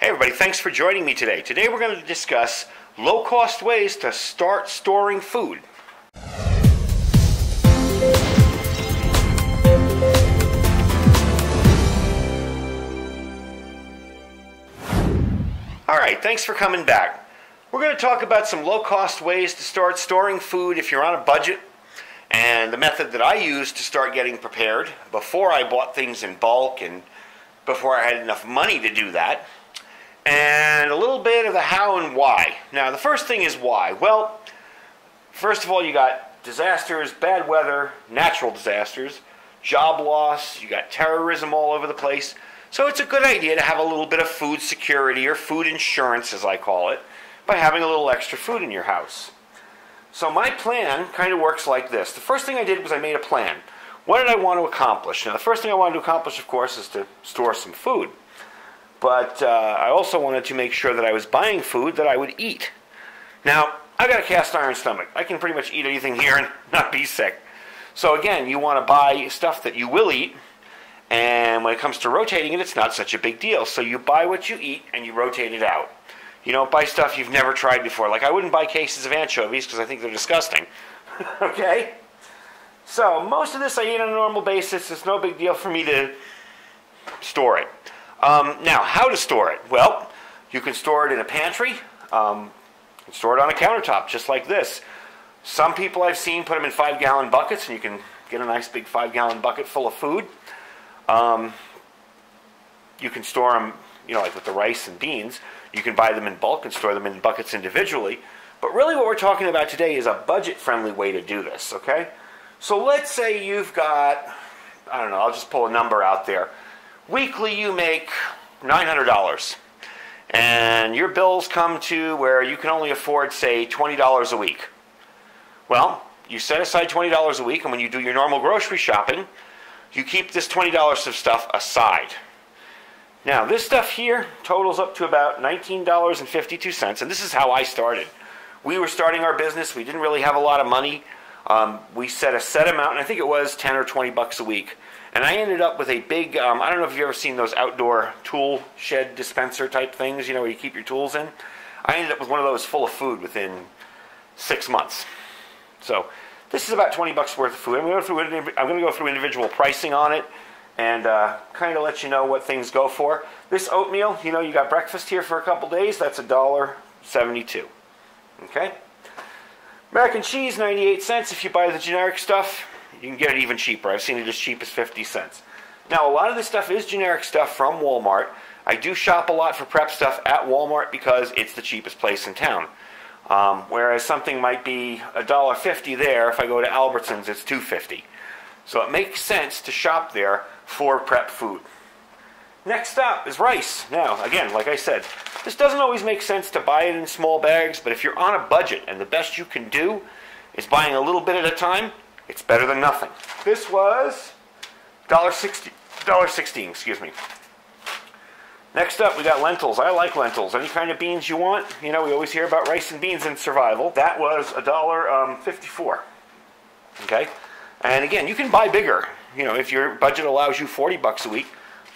Hey everybody, thanks for joining me today. Today we're going to discuss low-cost ways to start storing food. Alright, thanks for coming back. We're going to talk about some low-cost ways to start storing food if you're on a budget, and the method that I used to start getting prepared before I bought things in bulk and before I had enough money to do that. And a little bit of the how and why. Now, the first thing is why. Well, first of all, you got disasters, bad weather, natural disasters, job loss, you got terrorism all over the place. So it's a good idea to have a little bit of food security, or food insurance as I call it, by having a little extra food in your house. So my plan kind of works like this. The first thing I did was I made a plan. What did I want to accomplish? Now, the first thing I wanted to accomplish, of course, is to store some food. But I also wanted to make sure that I was buying food that I would eat. Now, I've got a cast iron stomach. I can pretty much eat anything here and not be sick. So again, you want to buy stuff that you will eat, and when it comes to rotating it, it's not such a big deal. So you buy what you eat and you rotate it out. You don't buy stuff you've never tried before. Like, I wouldn't buy cases of anchovies because I think they're disgusting. Okay? So most of this I eat on a normal basis. It's no big deal for me to store it. Now, how to store it? Well, you can store it in a pantry. You can store it on a countertop, just like this. Some people I've seen put them in 5-gallon buckets, and you can get a nice big 5-gallon bucket full of food. You can store them, like with the rice and beans. You can buy them in bulk and store them in buckets individually. But really what we're talking about today is a budget-friendly way to do this, okay? So let's say you've got, I don't know, I'll just pull a number out there. Weekly you make $900, and your bills come to where you can only afford, say, $20 a week. Well, you set aside $20 a week, and when you do your normal grocery shopping, you keep this $20 of stuff aside. Now, this stuff here totals up to about $19.52, and this is how I started. We were starting our business. We didn't really have a lot of money. We set a set amount, and I think it was 10 or 20 bucks a week. And I ended up with a big, I don't know if you've ever seen those outdoor tool shed dispenser type things, where you keep your tools in. I ended up with one of those full of food within 6 months. So this is about 20 bucks worth of food. I'm going to go through individual pricing on it and kind of let you know what things go for. This oatmeal, you got breakfast here for a couple days. That's $1.72. Okay? Mac and cheese, 98 cents. If you buy the generic stuff, you can get it even cheaper. I've seen it as cheap as 50 cents. Now, a lot of this stuff is generic stuff from Walmart. I do shop a lot for prep stuff at Walmart because it's the cheapest place in town. Whereas something might be $1.50 there, if I go to Albertsons, it's $2.50. So it makes sense to shop there for prep food. Next up is rice. Now, again, like I said, this doesn't always make sense to buy it in small bags, but if you're on a budget and the best you can do is buying a little bit at a time, it's better than nothing. This was $1.16, excuse me. Next up, we got lentils. I like lentils. Any kind of beans you want. We always hear about rice and beans in survival. That was $1.54. Okay? And again, you can buy bigger. If your budget allows you 40 bucks a week,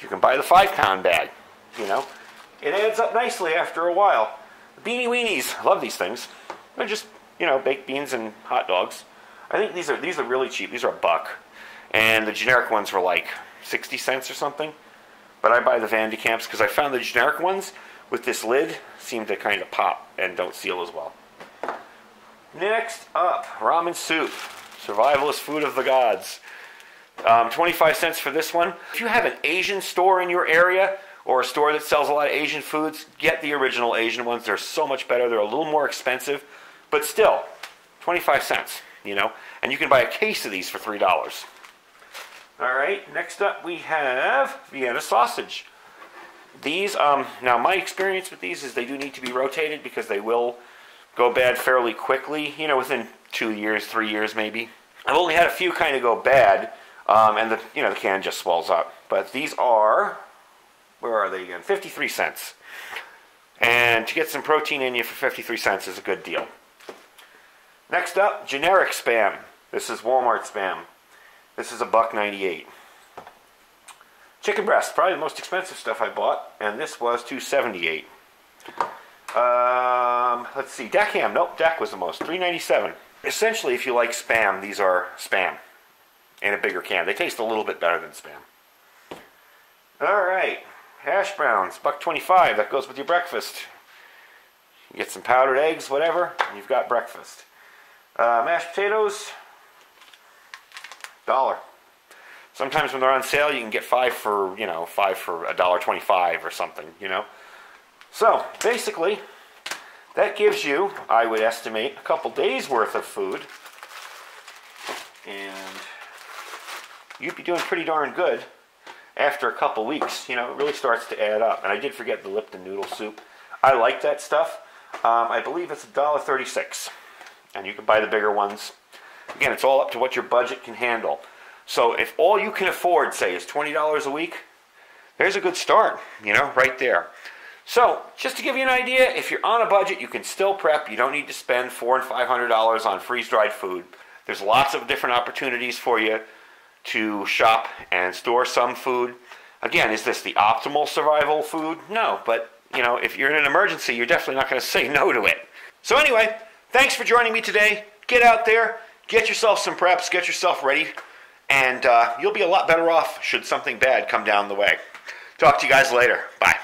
you can buy the 5-pound bag. It adds up nicely after a while. Beanie Weenies. Love these things. They're just, baked beans and hot dogs. I think these are really cheap. These are $1. And the generic ones were like 60 cents or something. But I buy the Van de Kamps because I found the generic ones with this lid seem to kind of pop and don't seal as well. Next up, Ramen Soup. Survivalist food of the gods. 25 cents for this one. If you have an Asian store in your area or a store that sells a lot of Asian foods, get the original Asian ones. They're so much better. They're a little more expensive, but still, 25 cents. And you can buy a case of these for $3. All right, next up we have Vienna sausage. These, now my experience with these is they do need to be rotated because they will go bad fairly quickly, within 2 years, 3 years maybe. I've only had a few kind of go bad, and the can just swells up. But these are, where are they again? 53 cents. And to get some protein in you for 53 cents is a good deal. Next up, generic Spam. This is Walmart Spam. This is $1.98. Chicken breast, probably the most expensive stuff I bought, and this was $2.78. Let's see, deck ham. Nope, deck was the most, $3.97. Essentially, if you like Spam, these are Spam in a bigger can. They taste a little bit better than Spam. All right, hash browns, $1.25. That goes with your breakfast. You get some powdered eggs, whatever, and you've got breakfast. Mashed potatoes, $1. Sometimes when they're on sale, you can get five for $1.25 or something, you know. So basically, that gives you, I would estimate, a couple days worth of food, and you'd be doing pretty darn good after a couple weeks. You know, it really starts to add up. And I did forget the Lipton noodle soup. I like that stuff. I believe it's $1.36, and you can buy the bigger ones. Again, it's all up to what your budget can handle. So if all you can afford, say, is $20 a week, there's a good start, you know, right there. So just to give you an idea, if you're on a budget, you can still prep. You don't need to spend $400 and $500 on freeze-dried food. There's lots of different opportunities for you to shop and store some food. Again, is this the optimal survival food? No, but you know, if you're in an emergency, you're definitely not going to say no to it. So anyway, thanks for joining me today. Get out there, get yourself some preps, get yourself ready, and you'll be a lot better off should something bad come down the way. Talk to you guys later. Bye.